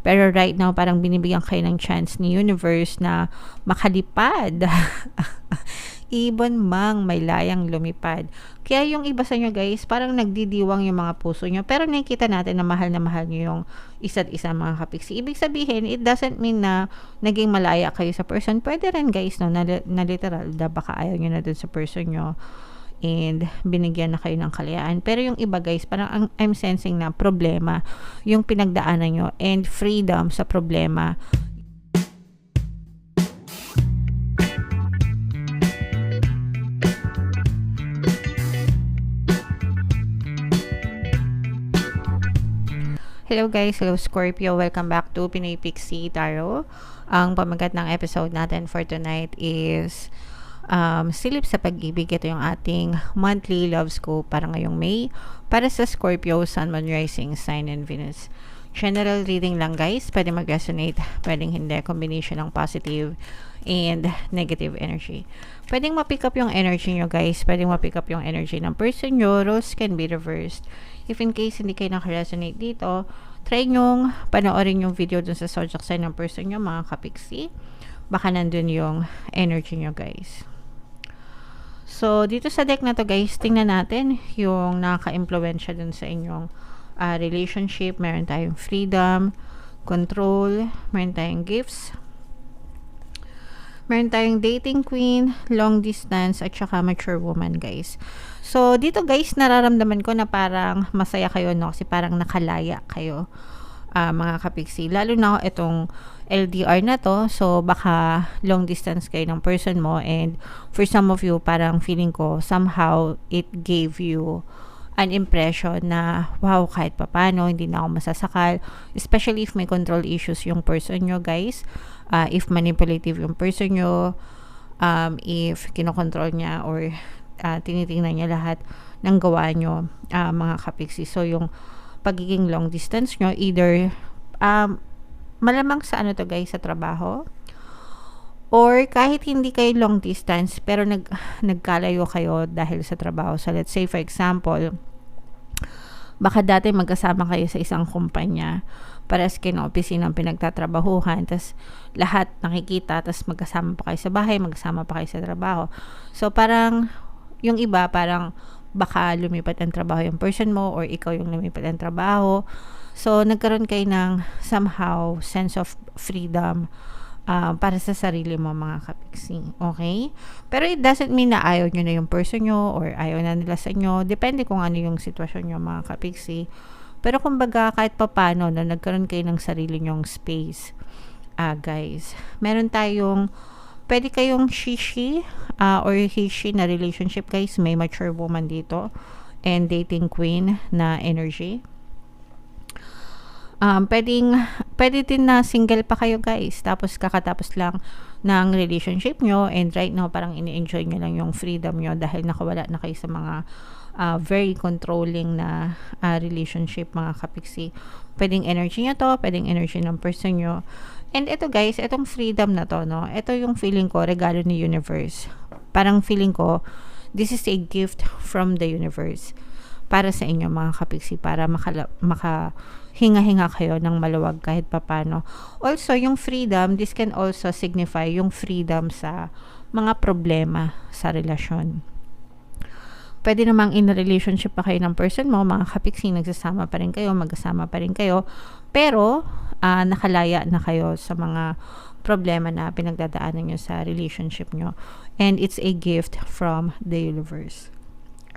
Pero right now, parang binibigyan kayo ng chance ni universe na makalipad. Ibon mang may layang lumipad. Kaya yung iba sa inyo guys, parang nagdidiwang yung mga puso nyo. Pero nakikita natin na mahal nyo yung isa't isa mga kapiksi. Ibig sabihin, it doesn't mean na naging malaya kayo sa person. Pwede rin guys, no, na literal, baka ayaw nyo na dun sa person nyo. And binigyan na kayo ng kalayaan. Pero yung iba guys, parang I'm sensing na problema yung pinagdaanan nyo and freedom sa problema. Hello guys, hello Scorpio, welcome back to Pinoy Pixie Tarot. Ang pamagat ng episode natin for tonight is silip sa pag-ibig. Ito yung ating monthly love scope para ngayong May para sa Scorpio, Sun, Moon, Rising, Sign, and Venus. General reading lang guys, pwede mag-resonate, pwedeng hindi, combination ng positive and negative energy. Pwedeng ma-pick up yung energy nyo guys, pwedeng ma-pick up yung energy ng person nyo. Roles can be reversed. If in case hindi kayo naka-resonate dito, try nyong panoorin yung video dun sa zodiac sign ng person nyo mga kapiksi. Baka nandun yung energy nyo guys. So, dito sa deck na to guys, tingnan natin yung nakaka-impluensya dun sa inyong relationship. Meron tayong freedom, control, meron tayong gifts, meron tayong dating queen, long distance, at saka mature woman guys. So, dito guys, nararamdaman ko na parang masaya kayo, no? Kasi parang nakalaya kayo, mga kapiksi. Lalo na itong LDR na to. So, baka long distance kayo ng person mo. And for some of you, parang feeling ko, somehow, it gave you an impression na, wow, kahit papano, hindi na ako masasakal. Especially if may control issues yung person nyo, guys. If manipulative yung person nyo. If kinokontrol niya or tinitingnan niya lahat ng gawa nyo, mga kapiksi. So, yung pagiging long distance nyo, either malamang sa ano to guys, sa trabaho, or kahit hindi kayo long distance, pero nagkalayo kayo dahil sa trabaho. So, let's say, for example, baka dati magkasama kayo sa isang kumpanya, pares kayo ng opisina ng pinagtatrabahuhan, tas lahat nakikita, tas magkasama pa kayo sa bahay, magkasama pa kayo sa trabaho. So, parang yung iba, parang baka lumipat ang trabaho yung person mo or ikaw yung lumipat ang trabaho. So, nagkaroon kayo ng somehow sense of freedom para sa sarili mo mga kapiksi. Okay? Pero it doesn't mean na ayaw nyo na yung person nyo or ayaw na nila sa inyo. Depende kung ano yung sitwasyon nyo mga kapiksi. Pero kumbaga kahit papano, no, nagkaroon kayo ng sarili nyong space. Guys, meron tayong pwede kayong she or he-she na relationship guys. May mature woman dito and dating queen na energy. Pwede din na single pa kayo guys. Tapos kakatapos lang ng relationship nyo and right now parang ini-enjoy nyo lang yung freedom nyo dahil nakawala na kayo sa mga very controlling na relationship mga kapiksi. Pwedeng energy nyo to, pwedeng energy ng person nyo. And ito guys, itong freedom na to, no? Ito yung feeling ko, regalo ni universe. Parang feeling ko, this is a gift from the universe para sa inyo mga kapiksi, para makahinga-hinga kayo ng maluwag kahit papano. Also, yung freedom, this can also signify yung freedom sa mga problema sa relasyon. Pwede namang in a relationship pa kayo ng person mo, mga kapiksi, nagsasama pa rin kayo, magkasama pa rin kayo, pero nakalaya na kayo sa mga problema na pinagdadaanan nyo sa relationship nyo. And it's a gift from the universe.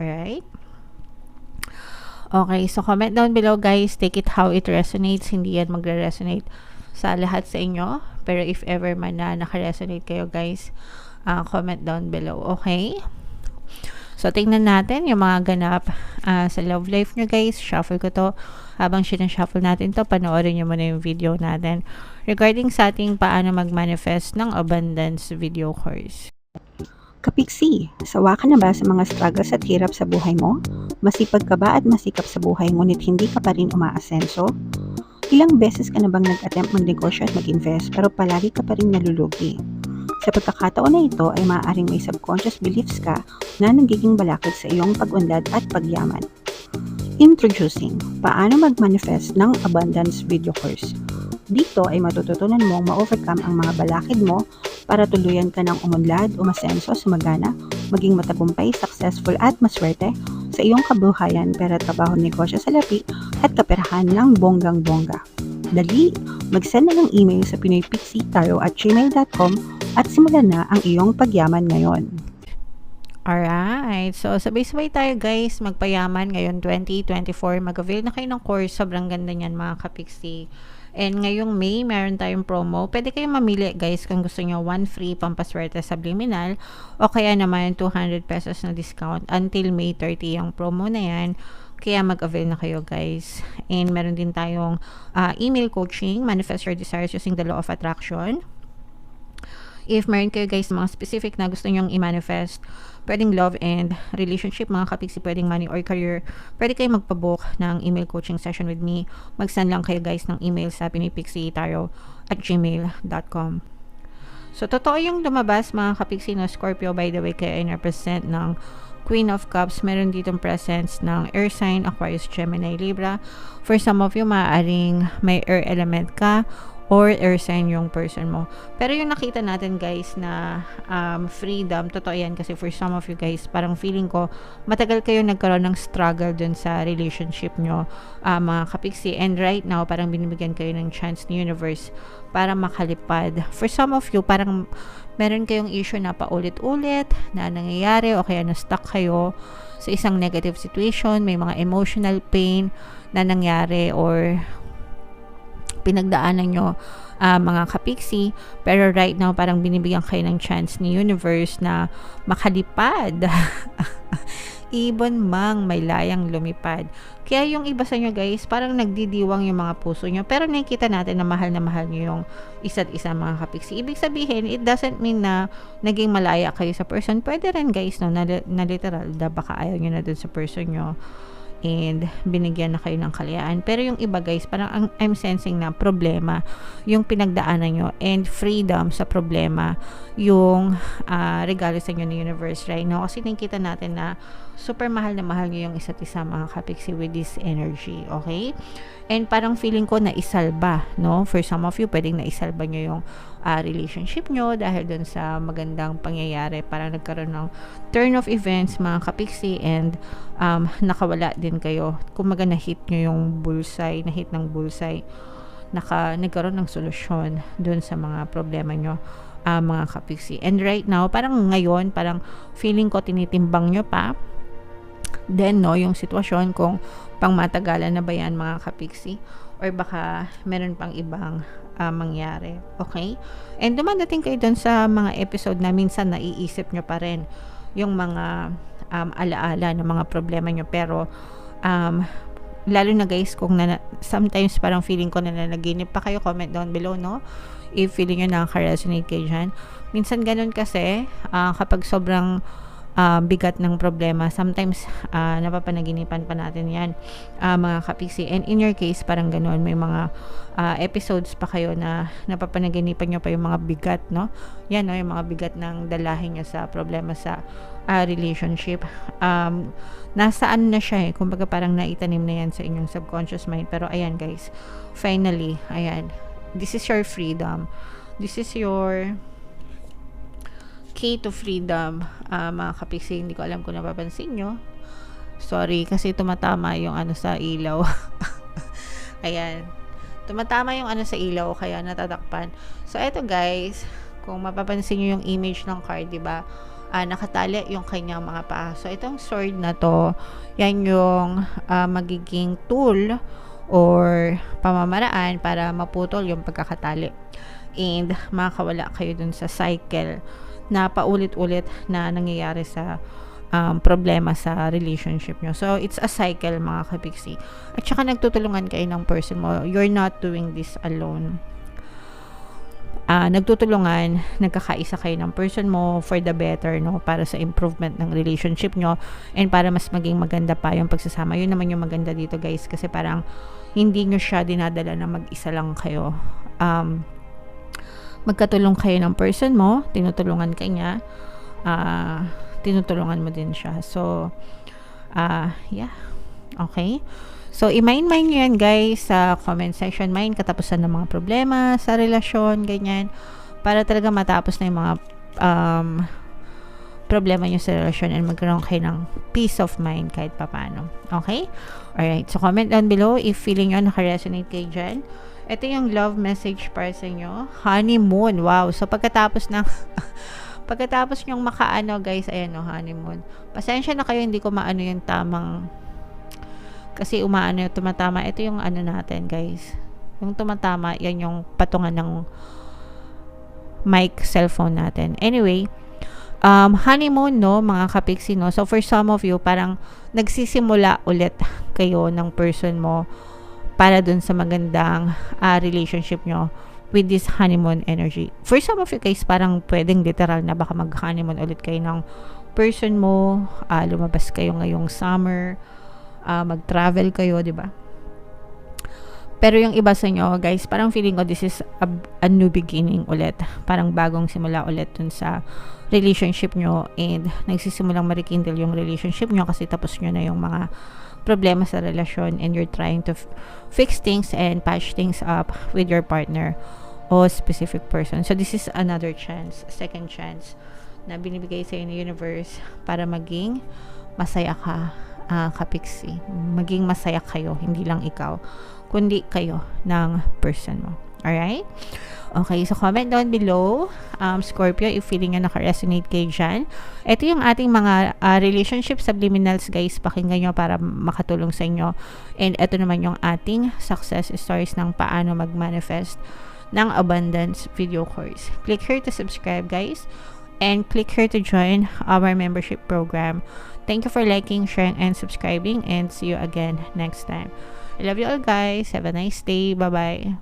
Alright? Okay, so comment down below guys, take it how it resonates. Hindi yan magre-resonate sa lahat sa inyo. Pero if ever man na naka-resonate kayo guys, comment down below. Okay? So, tingnan natin yung mga ganap sa love life nyo guys. Shuffle ko to. Habang sinashuffle natin to, panoorin nyo muna yung video natin regarding sa ating paano mag-manifest ng abundance video course. Kapiksi, sawa ka na ba sa mga struggles at hirap sa buhay mo? Masipag ka ba at masikap sa buhay ngunit hindi ka pa rin umaasenso? Ilang beses ka na bang nag-attempt magnegosyo at mag-invest pero palagi ka pa rin nalulugi? Sa pagkakataon na ito ay maaaring may subconscious beliefs ka na nagiging balakid sa iyong pag-unlad at pagyaman. Introducing, paano mag-manifest ng abundance video course. Dito ay matututunan mong ma-overcome ang mga balakid mo para tuluyan ka ng umunlad, umasenso, sumagana, maging matagumpay, successful at maswerte sa iyong kabuhayan, pera, trabaho, negosyo, salapi at kaperahan ng bonggang-bongga. Dali, mag-send na ng email sa pinoypixie@gmail.com at simulan na ang iyong pagyaman ngayon. Alright. So, sabay-sabay tayo guys, magpayaman ngayon 2024. Mag-avail na kayo ng course. Sobrang ganda niyan mga kapiksi. And ngayong May, meron tayong promo. Pwede kayong mamili guys kung gusto nyo 1 free pampaswerte subliminal o kaya naman 200 pesos na discount until May 30 yung promo na yan. Kaya mag-avail na kayo guys. And meron din tayong email coaching, manifest your desires using the law of attraction. If meron kayo guys mga specific na gusto nyong i-manifest, pwedeng love and relationship mga kapiksi, pwedeng money or career, pwede kayo magpabook ng email coaching session with me. Mag-send lang kayo guys ng email sa pinoypixie@gmail.com. So, totoo yung lumabas mga kapiksi na Scorpio, by the way, kaya in-represent ng Queen of Cups. Meron ditong presence ng Air sign, Aquarius, Gemini, Libra. For some of you, maaaring may air element ka or air sign yung person mo. Pero yung nakita natin guys na freedom, totoo yan kasi for some of you guys, parang feeling ko matagal kayo nagkaroon ng struggle dun sa relationship nyo mga kapiksi, and right now parang binibigyan kayo ng chance ni universe para makalipad. For some of you, parang meron kayong issue na paulit-ulit na nangyayari o kaya na-stuck kayo sa isang negative situation, may mga emotional pain na nangyari or pinagdaanan nyo mga kapiksi, pero right now parang binibigyan kayo ng chance ni universe na makalipad. Ibon mang may layang lumipad. Kaya yung iba sa nyo guys, parang nagdidiwang yung mga puso nyo, pero nakikita natin na mahal nyo yung isa't isa mga kapiksi. Ibig sabihin, it doesn't mean na naging malaya kayo sa person. Pwede rin guys, no, na literal, baka ayaw nyo na dun sa person nyo and binigyan na kayo ng kalayaan. Pero yung iba guys, parang I'm sensing na problema yung pinagdaanan nyo, and freedom sa problema yung regalo sa inyo ng universe right now. Kasi nakikita natin na super mahal na mahal nyo yung isa't isa mga kapiksi with this energy, okay? And parang feeling ko na isalba, no? For some of you, pwedeng na isalba nyo yung relationship nyo dahil dun sa magandang pangyayari. Parang nagkaroon ng turn of events mga kapiksi, and nakawala din kayo. Kumaga na-hit nyo yung bullseye, na-hit ng bullseye. Nagkaroon ng solusyon dun sa mga problema nyo mga kapiksi. And right now, parang ngayon, parang feeling ko tinitimbang nyo pa then no, yung sitwasyon kung pang matagalan na ba yan mga kapiksi, or baka meron pang ibang mangyari, okay? And dumadating kayo dun sa mga episode na minsan naiisip nyo pa rin yung mga alaala ng mga problema nyo, pero lalo na guys kung sometimes parang feeling ko na nanaginip pa kayo. Comment down below, no, if feeling nyo nakaka-resonate kayo dyan. Minsan ganun kasi kapag sobrang bigat ng problema, sometimes napapanaginipan pa natin yan mga kapiksi. And in your case, parang ganun, may mga episodes pa kayo na napapanaginipan nyo pa yung mga bigat, no? Yan, no, yung mga bigat ng dalahin nyo sa problema sa relationship. Nasaan na siya eh, kumbaga parang naitanim na yan sa inyong subconscious mind. Pero ayan guys, finally, ayan, this is your freedom, this is your key to freedom mga kapiksi. Hindi ko alam kung napapansin nyo, sorry kasi tumatama yung ano sa ilaw. Ayan, tumatama yung ano sa ilaw kaya natatakpan. So eto guys, kung mapapansin nyo yung image ng card, diba, nakatali yung kanyang mga paa. So itong sword na to, yan yung magiging tool or pamamaraan para maputol yung pagkakatali, and makakawala kayo dun sa cycle na paulit-ulit na nangyayari sa problema sa relationship nyo. So, it's a cycle mga kapiksi. At saka nagtutulungan kayo ng person mo. You're not doing this alone. Nagtutulungan, nagkakaisa kayo ng person mo for the better, no, para sa improvement ng relationship nyo, and para mas maging maganda pa yung pagsasama. Yun naman yung maganda dito guys, kasi parang hindi nyo siya dinadala na mag-isa lang kayo. Magkatulong kayo ng person mo, tinutulungan ka niya, tinutulungan mo din siya. So, yeah. Okay? So, i-mind nyo yan, guys, sa comment section. Mind katapusan ng mga problema sa relasyon, ganyan. Para talaga matapos na yung mga problema nyo sa relasyon and magkaroon kayo ng peace of mind kahit papano. Okay? Alright. So, comment down below if feeling nyo naka-resonate kayo dyan. Ito yung love message para sa inyo. Honeymoon. Wow. So, pagkatapos nyong makaano, guys, ayan o, honeymoon. Pasensya na kayo, hindi ko maano yung tamang, kasi umaano yung tumatama. Ito yung ano natin, guys. Yung tumatama, yan yung patungan ng mic cellphone natin. Anyway, honeymoon, no, mga kapiksi, no. So, for some of you, parang nagsisimula ulit kayo ng person mo para dun sa magandang relationship nyo with this honeymoon energy. For some of you guys, parang pwedeng literal na baka mag-honeymoon ulit kayo ng person mo, lumabas kayo ngayong summer, mag-travel kayo, di ba? Pero yung iba sa inyo, guys, parang feeling ko this is a new beginning ulit. Parang bagong simula ulit dun sa relationship nyo and nagsisimulang marikindle yung relationship nyo kasi tapos nyo na yung mga problema sa relasyon and you're trying to fix things and patch things up with your partner o specific person. So, this is another chance, second chance na binibigay sa'yo ng universe para maging masaya ka, kapiksi. Maging masaya kayo, hindi lang ikaw, kundi kayo ng person mo. Alright? Okay, so comment down below, Scorpio, if feeling nyo naka-resonate kayo dyan. Ito yung ating mga relationship subliminals, guys. Pakinggan nyo para makatulong sa inyo. And ito naman yung ating success stories ng paano mag-manifest ng abundance video course. Click here to subscribe, guys. And click here to join our membership program. Thank you for liking, sharing, and subscribing. And see you again next time. I love you all, guys. Have a nice day. Bye-bye.